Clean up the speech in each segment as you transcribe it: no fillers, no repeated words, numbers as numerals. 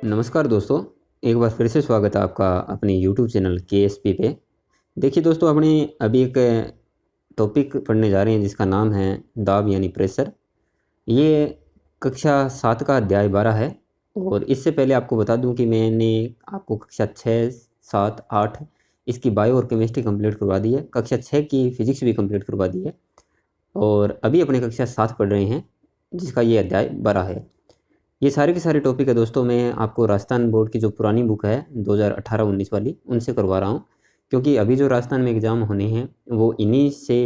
नमस्कार दोस्तों, एक बार फिर से स्वागत है आपका अपने यूट्यूब चैनल केएसपी पे। देखिए दोस्तों, अपने अभी एक टॉपिक पढ़ने जा रहे हैं जिसका नाम है दाब यानी प्रेशर। ये कक्षा 7 का अध्याय 12 है। और इससे पहले आपको बता दूं कि मैंने आपको कक्षा 6, 7, 8 इसकी बायो और केमिस्ट्री कंप्लीट करवा दी है। कक्षा 6 की फिजिक्स भी कंप्लीट करवा दी है और अभी अपने कक्षा 7 पढ़ रहे हैं जिसका ये अध्याय 12 है। ये सारे के सारे टॉपिक है दोस्तों, मैं आपको राजस्थान बोर्ड की जो पुरानी बुक है 2018-19 वाली उनसे करवा रहा हूँ, क्योंकि अभी जो राजस्थान में एग्ज़ाम होने हैं वो इन्हीं से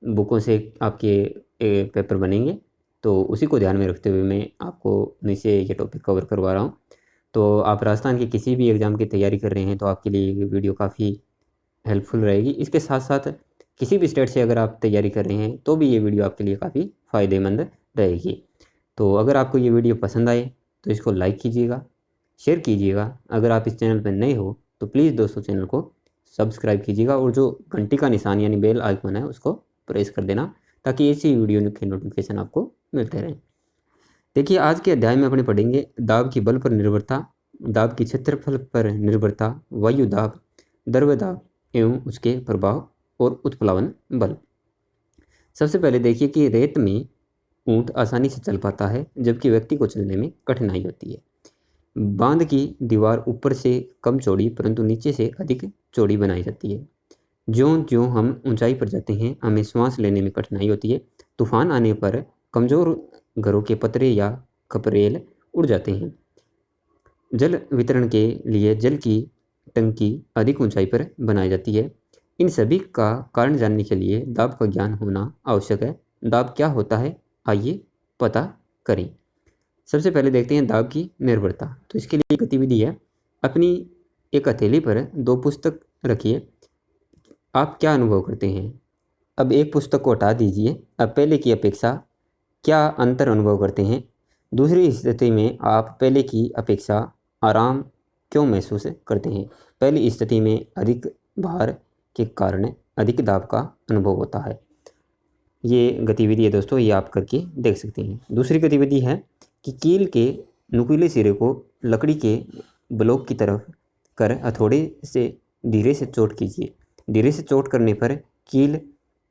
बुकों से आपके पेपर बनेंगे। तो उसी को ध्यान में रखते हुए मैं आपको उन्हीं से ये टॉपिक कवर करवा रहा हूँ। तो आप राजस्थान की किसी भी एग्ज़ाम की तैयारी कर रहे हैं तो आपके लिए ये वीडियो काफ़ी हेल्पफुल रहेगी। इसके साथ साथ किसी भी स्टेट से अगर आप तैयारी कर रहे हैं तो भी ये वीडियो आपके लिए काफ़ी फ़ायदेमंद रहेगी। तो अगर आपको ये वीडियो पसंद आए तो इसको लाइक कीजिएगा, शेयर कीजिएगा। अगर आप इस चैनल पर नए हो तो प्लीज़ दोस्तों चैनल को सब्सक्राइब कीजिएगा और जो घंटी का निशान यानी बेल आइकन है उसको प्रेस कर देना, ताकि ऐसी वीडियो के नोटिफिकेशन आपको मिलते रहें। देखिए, आज के अध्याय में अपने पढ़ेंगे दाब की बल पर निर्भरता, दाब की क्षेत्रफल पर निर्भरता, वायु दाब, द्रव्य दाब एवं उसके प्रभाव और उत्प्लावन बल। सबसे पहले देखिए कि रेत में ऊंट आसानी से चल पाता है जबकि व्यक्ति को चलने में कठिनाई होती है। बांध की दीवार ऊपर से कम चौड़ी परंतु नीचे से अधिक चौड़ी बनाई जाती है। ज्यों ज्यों हम ऊंचाई पर जाते हैं हमें श्वास लेने में कठिनाई होती है। तूफान आने पर कमजोर घरों के पतरे या खपरेल उड़ जाते हैं। जल वितरण के लिए जल की टंकी अधिक ऊंचाई पर बनाई जाती है। इन सभी का कारण जानने के लिए दाब का ज्ञान होना आवश्यक है। दाब क्या होता है, आइए पता करें। सबसे पहले देखते हैं दाब की निर्भरता। तो इसके लिए गतिविधि है, अपनी एक हथेली पर दो पुस्तक रखिए। आप क्या अनुभव करते हैं? अब एक पुस्तक को हटा दीजिए। अब पहले की अपेक्षा क्या अंतर अनुभव करते हैं? दूसरी स्थिति में आप पहले की अपेक्षा आराम क्यों महसूस करते हैं? पहली स्थिति में अधिक भार के कारण अधिक दाब का अनुभव होता है। ये गतिविधि है दोस्तों, ये आप करके देख सकते हैं। दूसरी गतिविधि है कि कील के नुकीले सिरे को लकड़ी के ब्लॉक की तरफ कर हथौड़े से धीरे से चोट कीजिए। धीरे से चोट करने पर कील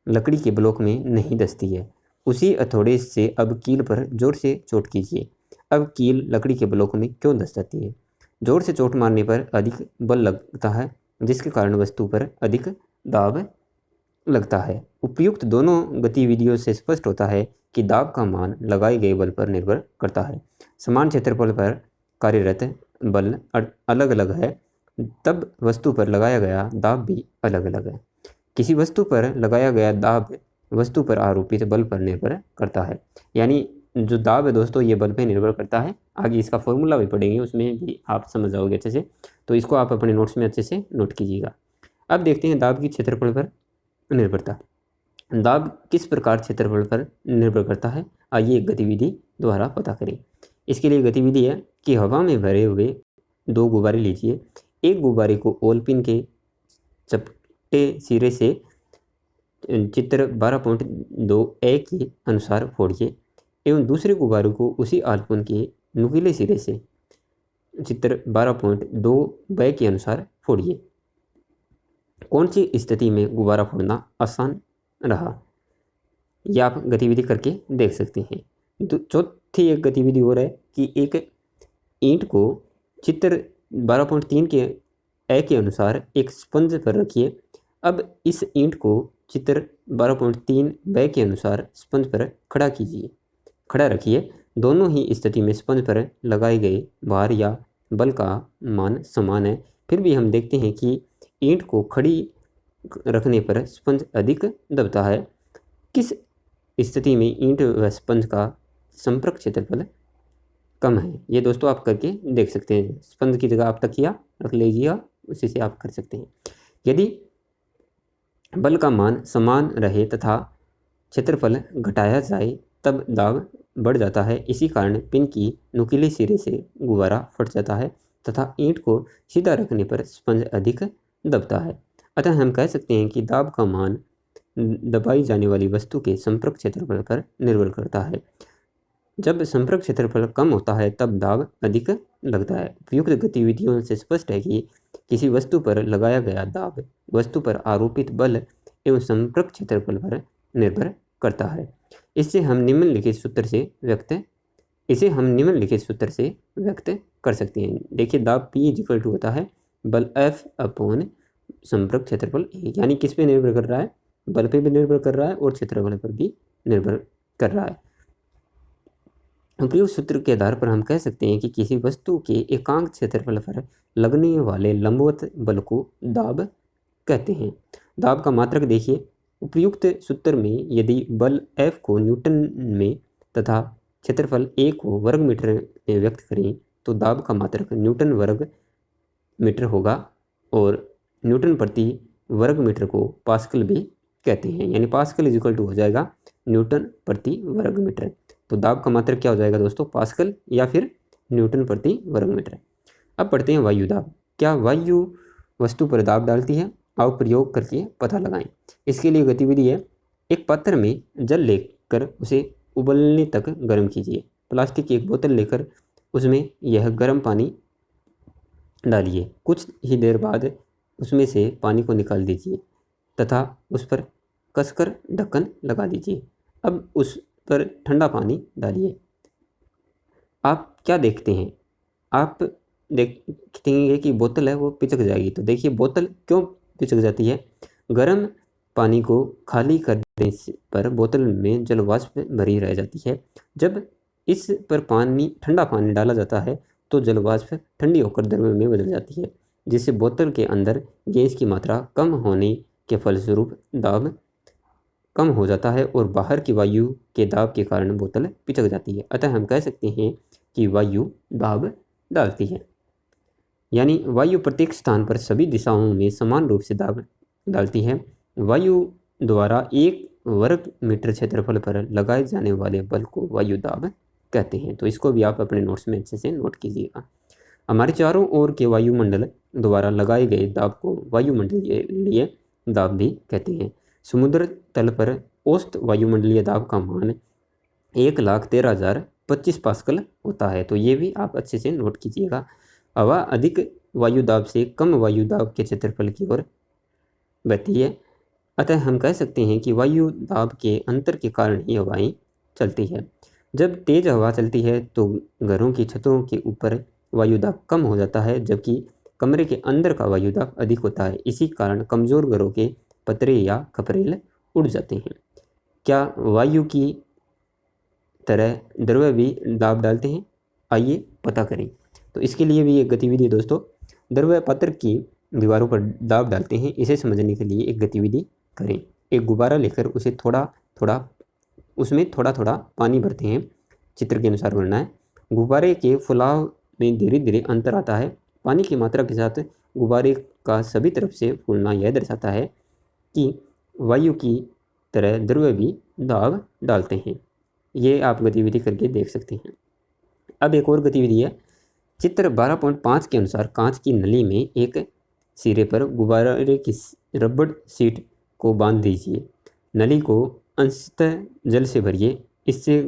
लकड़ी के ब्लॉक में नहीं धंसती है। उसी हथौड़े से अब कील पर जोर से चोट कीजिए। अब कील लकड़ी के ब्लॉक में क्यों धंस जाती है? जोर से चोट मारने पर अधिक बल लगता है जिसके कारण वस्तु पर अधिक दाब लगता है। उपयुक्त दोनों गतिविधियों से स्पष्ट होता है कि दाब का मान लगाए गए बल पर निर्भर करता है। समान क्षेत्रफल पर कार्यरत बल अलग अलग है, तब वस्तु पर लगाया गया दाब भी अलग अलग है। किसी वस्तु पर लगाया गया दाब वस्तु पर आरोपित बल पर निर्भर करता है। यानी जो दाब है दोस्तों, ये बल पर निर्भर करता है। आगे इसका फॉर्मूला भी पढ़ेंगे, उसमें भी आप समझ जाओगे अच्छे से। तो इसको आप अपने नोट्स में अच्छे से नोट कीजिएगा। अब देखते हैं दाब की क्षेत्रफल पर निर्भरता। दाब किस प्रकार क्षेत्रफल पर निर्भर करता है, आइए एक गतिविधि द्वारा पता करें। इसके लिए गतिविधि है कि हवा में भरे हुए दो गुब्बारे लीजिए। एक गुब्बारे को ओलपिन के चपटे सिरे से चित्र 12.2 ए के अनुसार फोड़िए एवं दूसरे गुब्बारे को उसी आलपिन के नुकीले सिरे से चित्र 12.2 ब के अनुसार फोड़िए। कौन सी स्थिति में गुब्बारा फोड़ना आसान रहा, यह आप गतिविधि करके देख सकते हैं। तो चौथी एक गतिविधि हो रहा है कि एक ईंट को चित्र 12.3 के ए के अनुसार एक स्पंज पर रखिए। अब इस ईंट को चित्र 12.3 ब के अनुसार स्पंज पर खड़ा रखिए। दोनों ही स्थिति में स्पंज पर लगाए गए भार या बल का मान समान है। फिर भी हम देखते हैं कि ईंट को खड़ी रखने पर स्पंज अधिक दबता है। किस स्थिति में ईंट व स्पंज का संपर्क क्षेत्रफल कम है, ये दोस्तों आप करके देख सकते हैं। स्पंज की जगह आप तकिया रख लीजिएगा, उसी से आप कर सकते हैं। यदि बल का मान समान रहे तथा क्षेत्रफल घटाया जाए तब दाब बढ़ जाता है। इसी कारण पिन की नुकीले सिरे से गुब्बारा फट जाता है तथा ईंट को सीधा रखने पर स्पंज अधिक दबता है। अतः हम कह सकते हैं कि दाब का मान दबाई जाने वाली वस्तु के संपर्क क्षेत्रफल पर निर्भर करता है। जब संपर्क क्षेत्रफल कम होता है तब दाब अधिक लगता है। उपयुक्त गतिविधियों से स्पष्ट है कि किसी वस्तु पर लगाया गया दाब वस्तु पर आरोपित बल एवं संपर्क क्षेत्रफल पर निर्भर करता है। इसे हम निम्नलिखित सूत्र से व्यक्त कर सकते हैं। देखिए, दाब P इक्वल टू होता है बल F अपॉन संपर्क क्षेत्रफल A। यानी किस पे निर्भर कर रहा है? बल पे भी निर्भर कर रहा है और क्षेत्रफल पर भी निर्भर कर रहा है। उपयुक्त सूत्र के आधार पर हम कह सकते हैं कि किसी वस्तु के एकांक क्षेत्रफल पर लगने वाले लंबवत बल को दाब कहते हैं। दाब का मात्रक देखिए, उपयुक्त सूत्र में यदि बल F को न्यूटन में तथा क्षेत्रफल A को वर्ग मीटर में व्यक्त करें तो दाब का मात्रक न्यूटन वर्ग मीटर होगा और न्यूटन प्रति वर्ग मीटर को पास्कल भी कहते हैं। यानी पास्कल इज इक्वल टू हो जाएगा न्यूटन प्रति वर्ग मीटर। तो दाब का मात्रक क्या हो जाएगा दोस्तों? पास्कल या फिर न्यूटन प्रति वर्ग मीटर। अब पढ़ते हैं वायु दाब। क्या वायु वस्तु पर दाब डालती है? आओ प्रयोग करके पता लगाएं। इसके लिए गतिविधि है, एक पात्र में जल लेकर उसे उबलने तक गर्म कीजिए। प्लास्टिक की एक बोतल लेकर उसमें यह गर्म पानी डालिए। कुछ ही देर बाद उसमें से पानी को निकाल दीजिए तथा उस पर कसकर ढक्कन लगा दीजिए। अब उस पर ठंडा पानी डालिए। आप क्या देखते हैं? आप देखेंगे कि बोतल है वो पिचक जाएगी। तो देखिए, बोतल क्यों पिचक जाती है? गर्म पानी को खाली करने पर बोतल में जल वाष्प भरी रह जाती है। जब इस पर ठंडा पानी डाला जाता है तो जल वाष्प ठंडी होकर द्रव में बदल जाती है, जिससे बोतल के अंदर गैस की मात्रा कम होने के फलस्वरूप दाब कम हो जाता है और बाहर की वायु के दाब के कारण बोतल पिचक जाती है। अतः हम कह सकते हैं कि वायु दाब डालती है। यानी वायु प्रत्येक स्थान पर सभी दिशाओं में समान रूप से दाब डालती है। वायु द्वारा 1 वर्ग मीटर क्षेत्रफल पर लगाए जाने वाले बल को वायु दाब कहते हैं। तो इसको भी आप अपने नोट्स में अच्छे से नोट कीजिएगा। हमारे चारों ओर के वायुमंडल द्वारा लगाए गए दाब को वायुमंडलीय दाब भी कहते हैं। समुद्र तल पर औसत वायुमंडलीय दाब का मान 1,13,025 पास्कल होता है। तो ये भी आप अच्छे से नोट कीजिएगा। हवा अधिक वायु दाब से कम वायु दाब के क्षेत्रफल की ओर बहती है। अतः हम कह सकते हैं कि वायु दाब के अंतर के कारण ही हवाएं चलती है। जब तेज हवा चलती है तो घरों की छतों के ऊपर वायु दाब कम हो जाता है, जबकि कमरे के अंदर का वायु दाब अधिक होता है। इसी कारण कमज़ोर घरों के पतरे या खपरेल उड़ जाते हैं। क्या वायु की तरह द्रव्य भी दाब डालते हैं? आइए पता करें। तो इसके लिए भी एक गतिविधि है दोस्तों। द्रव्य पत्र की दीवारों पर दाब डालते हैं। इसे समझने के लिए एक गतिविधि करें। एक गुब्बारा लेकर उसमें थोड़ा थोड़ा पानी भरते हैं। चित्र के अनुसार भरना है। गुब्बारे के फुलाव में धीरे धीरे अंतर आता है। पानी की मात्रा के साथ गुब्बारे का सभी तरफ से फूलना यह दर्शाता है कि वायु की तरह द्रव्य भी दाब डालते हैं। ये आप गतिविधि करके देख सकते हैं। अब एक और गतिविधि है। चित्र 12.5 के अनुसार कांच की नली में एक सिरे पर गुब्बारे की रबड़ सीट को बांध दीजिए। नली को अंशतः जल से भरिए। इससे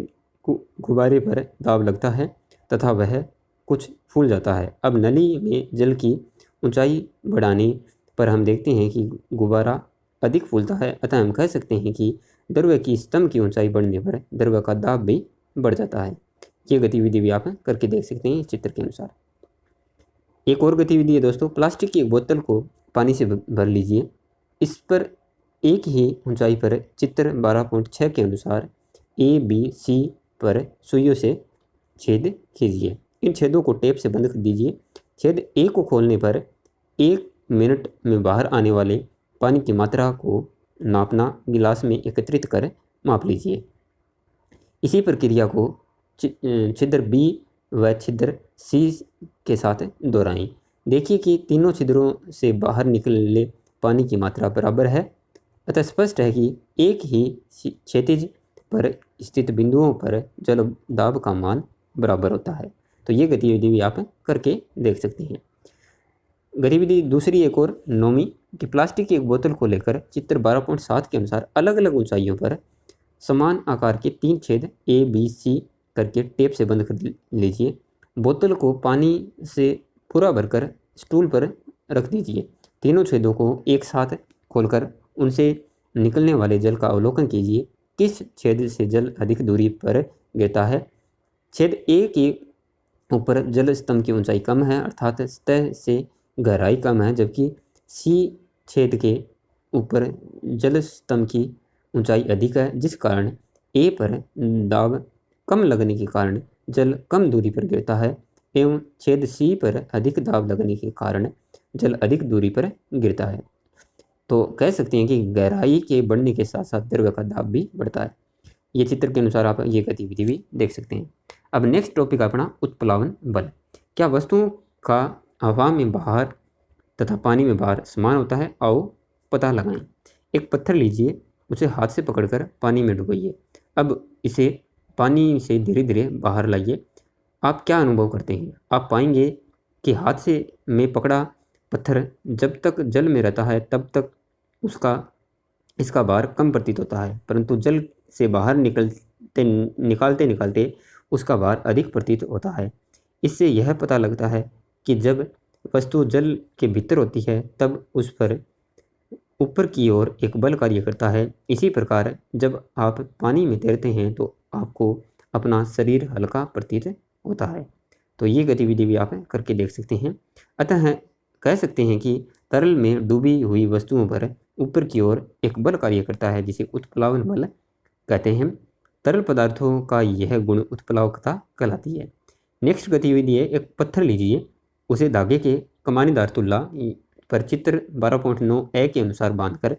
गुब्बारे पर दाब लगता है तथा वह कुछ फूल जाता है। अब नली में जल की ऊंचाई बढ़ाने पर हम देखते हैं कि गुब्बारा अधिक फूलता है। अतः हम कह सकते हैं कि द्रव्य की स्तंभ की ऊंचाई बढ़ने पर द्रव्य का दाब भी बढ़ जाता है। ये गतिविधि भी आप करके देख सकते हैं इस चित्र के अनुसार। एक और गतिविधि है दोस्तों। प्लास्टिक की एक बोतल को पानी से भर लीजिए। इस पर एक ही ऊंचाई पर चित्र 12.6 के अनुसार ABC पर सुइयों से छेद कीजिए। इन छेदों को टेप से बंद कर दीजिए। छेद A को खोलने पर 1 मिनट में बाहर आने वाले पानी की मात्रा को नापना गिलास में एकत्रित कर माप लीजिए। इसी प्रक्रिया को छिद्र B व छिद्र C के साथ दोहराएं। देखिए कि तीनों छिद्रों से बाहर निकले पानी की मात्रा बराबर है। अतः स्पष्ट है कि एक ही क्षैतिज पर स्थित बिंदुओं पर जल दाब का मान बराबर होता है। तो ये गतिविधि भी आप करके देख सकते हैं। गतिविधि दूसरी एक और 9वीं कि प्लास्टिक की एक बोतल को लेकर चित्र 12.7 के अनुसार अलग अलग ऊंचाइयों पर समान आकार के 3 छेद ABC करके टेप से बंद कर लीजिए। बोतल को पानी से पूरा भरकर स्टूल पर रख दीजिए। तीनों छेदों को एक साथ खोलकर उनसे निकलने वाले जल का अवलोकन कीजिए। किस छेद से जल अधिक दूरी पर गिरता है? छेद ए के ऊपर जल स्तंभ की ऊंचाई कम है, अर्थात सतह से गहराई कम है, जबकि सी छेद के ऊपर जल स्तंभ की ऊंचाई अधिक है, जिस कारण ए पर दाब कम लगने के कारण जल कम दूरी पर गिरता है, एवं छेद सी पर अधिक दाब लगने के कारण जल अधिक दूरी पर गिरता है। तो कह सकते हैं कि गहराई के बढ़ने के साथ साथ द्रव्य का दाब भी बढ़ता है। ये चित्र के अनुसार आप ये गतिविधि भी देख सकते हैं। अब नेक्स्ट टॉपिक अपना उत्प्लावन बल। क्या वस्तुओं का हवा में बाहर तथा पानी में बाहर समान होता है? आओ पता लगाएं। एक पत्थर लीजिए, उसे हाथ से पकड़कर पानी में डुबोइए। अब इसे पानी से धीरे धीरे बाहर लाइए। आप क्या अनुभव करते हैं? आप पाएंगे कि हाथ से में पकड़ा पत्थर जब तक जल में रहता है तब तक इसका भार कम प्रतीत होता है, परंतु जल से बाहर निकालते निकालते उसका भार अधिक प्रतीत होता है। इससे यह पता लगता है कि जब वस्तु जल के भीतर होती है तब उस पर ऊपर की ओर एक बल कार्य करता है। इसी प्रकार जब आप पानी में तैरते हैं तो आपको अपना शरीर हल्का प्रतीत होता है। तो ये गतिविधि भी आप करके देख सकते हैं। अतः कह सकते हैं कि तरल में डूबी हुई वस्तुओं पर ऊपर की ओर एक बल कार्य करता है, जिसे उत्प्लावन बल कहते हैं। तरल पदार्थों का यह गुण उत्प्लावकता कहलाती है। नेक्स्ट गतिविधि है, एक पत्थर लीजिए, उसे धागे के कमानीदार तुल्ला पर चित्र 12.9 ए के अनुसार बांधकर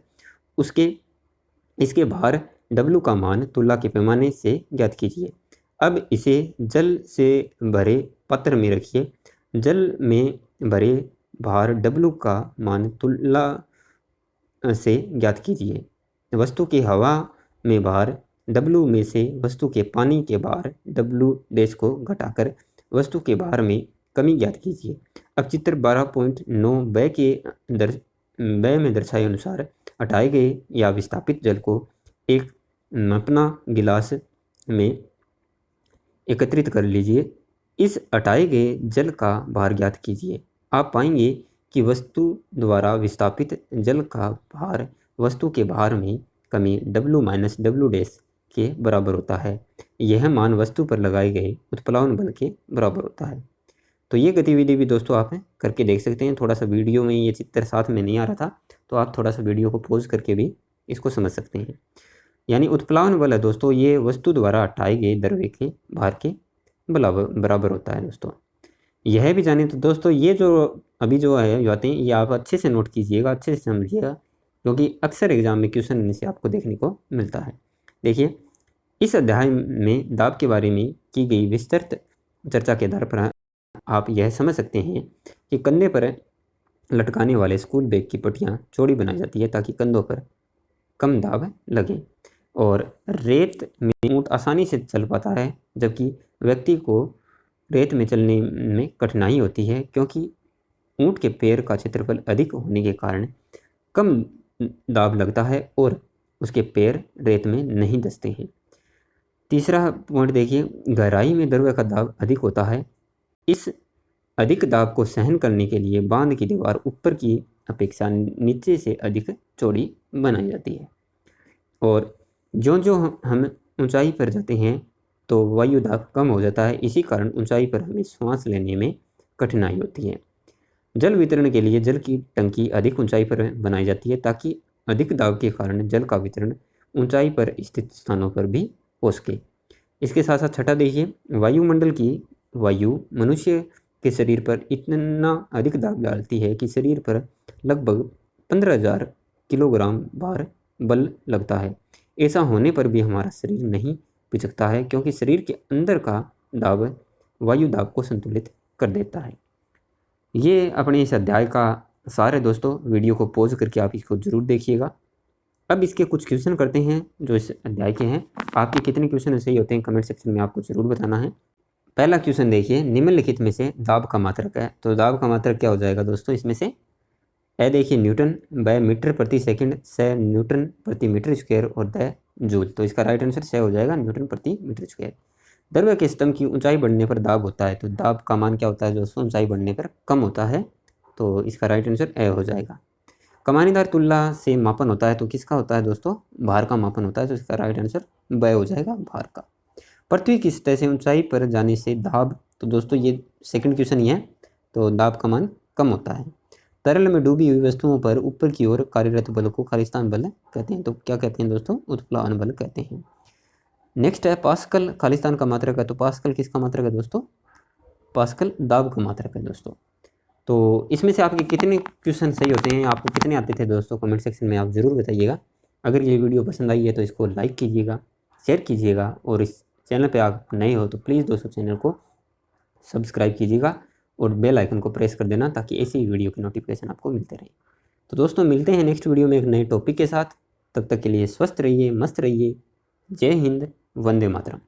इसके भार W का मान तुल्ला के पैमाने से ज्ञात कीजिए। अब इसे जल से भरे पात्र में रखिए। जल में भरे भार W का मान तुल्ला से ज्ञात कीजिए। वस्तु की हवा में भार W में से वस्तु के पानी के भार W' को घटाकर वस्तु के भार में कमी ज्ञात कीजिए। अब चित्र 12.9 ब में दर्शाए अनुसार हटाए गए या विस्थापित जल को एक मापना गिलास में एकत्रित कर लीजिए। इस हटाए गए जल का भार ज्ञात कीजिए। आप पाएंगे कि वस्तु द्वारा विस्थापित जल का भार वस्तु के भार में कमी W- के बराबर होता है। यह मान वस्तु पर लगाए गए उत्प्लावन बल के बराबर होता है। तो ये गतिविधि भी दोस्तों आप करके देख सकते हैं। थोड़ा सा वीडियो में ये चित्र साथ में नहीं आ रहा था, तो आप थोड़ा सा वीडियो को पॉज करके भी इसको समझ सकते हैं। यानी उत्प्लावन बल है दोस्तों, ये वस्तु द्वारा हटाए गए द्रव्य के भार के बराबर होता है दोस्तों। यह भी जाने तो दोस्तों ये जो अभी जो है बातें ये आप अच्छे से नोट कीजिएगा, अच्छे से समझिएगा, क्योंकि अक्सर एग्जाम में क्वेश्चन से आपको देखने को मिलता है। देखिए, इस अध्याय में दाब के बारे में की गई विस्तृत चर्चा के आधार पर आप यह समझ सकते हैं कि कंधे पर लटकाने वाले स्कूल बैग की पट्टियाँ चौड़ी बनाई जाती है ताकि कंधों पर कम दाब लगे, और रेत में ऊँट आसानी से चल पाता है, जबकि व्यक्ति को रेत में चलने में कठिनाई होती है, क्योंकि ऊँट के पैर का क्षेत्रफल अधिक होने के कारण कम दाब लगता है और उसके पैर रेत में नहीं धंसते हैं। तीसरा पॉइंट देखिए, गहराई में द्रव्य का दाब अधिक होता है। इस अधिक दाब को सहन करने के लिए बांध की दीवार ऊपर की अपेक्षा नीचे से अधिक चौड़ी बनाई जाती है, और जो हम ऊंचाई पर जाते हैं तो वायु दाब कम हो जाता है। इसी कारण ऊंचाई पर हमें सांस लेने में कठिनाई होती है। जल वितरण के लिए जल की टंकी अधिक ऊंचाई पर बनाई जाती है ताकि अधिक दाब के कारण जल का वितरण ऊंचाई पर स्थित स्थानों पर भी हो सके। इसके साथ साथ छठा देखिए, वायुमंडल की वायु मनुष्य के शरीर पर इतना अधिक दाब डालती है कि शरीर पर लगभग 15,000 किलोग्राम भार बल लगता है। ऐसा होने पर भी हमारा शरीर नहीं पिचकता है, क्योंकि शरीर के अंदर का दाब वायु दाब को संतुलित कर देता है। ये अपने इस अध्याय का सार है दोस्तों। वीडियो को पॉज करके आप इसको जरूर देखिएगा। अब इसके कुछ क्वेश्चन करते हैं जो इस अध्याय के हैं। आपके कितने क्वेश्चन सही होते हैं कमेंट सेक्शन में आपको जरूर बताना है। पहला क्वेश्चन देखिए, निम्नलिखित में से दाब का मात्रक है। तो दाब का मात्रक क्या हो जाएगा दोस्तों इसमें से? ए देखिए न्यूटन बाय मीटर प्रति सेकंड, से न्यूटन प्रति मीटर स्क्वायर और द जूल। तो इसका राइट आंसर से हो जाएगा न्यूटन प्रति मीटर स्क्वायर। द्रव्य के स्तंभ की ऊंचाई बढ़ने पर दाब होता है, तो दाब का मान क्या होता है दोस्तों, ऊंचाई बढ़ने पर कम होता है, तो इसका राइट आंसर ए हो जाएगा। कमानीदार तुला से मापन होता है, तो किसका होता है दोस्तों, भार का मापन होता है, तो इसका राइट आंसर ब हो जाएगा, भार का। पृथ्वी की सतह से ऊंचाई पर जाने से दाब, तो दोस्तों ये सेकंड क्वेश्चन ही है, तो दाब का मान कम होता है। तरल में डूबी हुई वस्तुओं पर ऊपर की ओर कार्यरत बल को खालिस्तान बल कहते हैं, तो क्या कहते हैं दोस्तों, उत्प्लावन बल कहते हैं। नेक्स्ट है पास्कल खालिस्तान का मात्रक है, तो पास्कल किसका मात्रक है दोस्तों, पास्कल दाब का मात्रक है दोस्तों। तो इसमें से आपके कितने क्वेश्चन सही होते हैं, आपको कितने आते थे दोस्तों, कमेंट सेक्शन में आप ज़रूर बताइएगा। अगर ये वीडियो पसंद आई है तो इसको लाइक कीजिएगा, शेयर कीजिएगा, और इस चैनल पे आप नए हो तो प्लीज़ दोस्तों चैनल को सब्सक्राइब कीजिएगा और बेल आइकन को प्रेस कर देना, ताकि ऐसी वीडियो की नोटिफिकेशन आपको मिलते रहे। तो दोस्तों मिलते हैं नेक्स्ट वीडियो में एक नए टॉपिक के साथ, तब तक के लिए स्वस्थ रहिए, मस्त रहिए। जय हिंद, वंदे मातरम।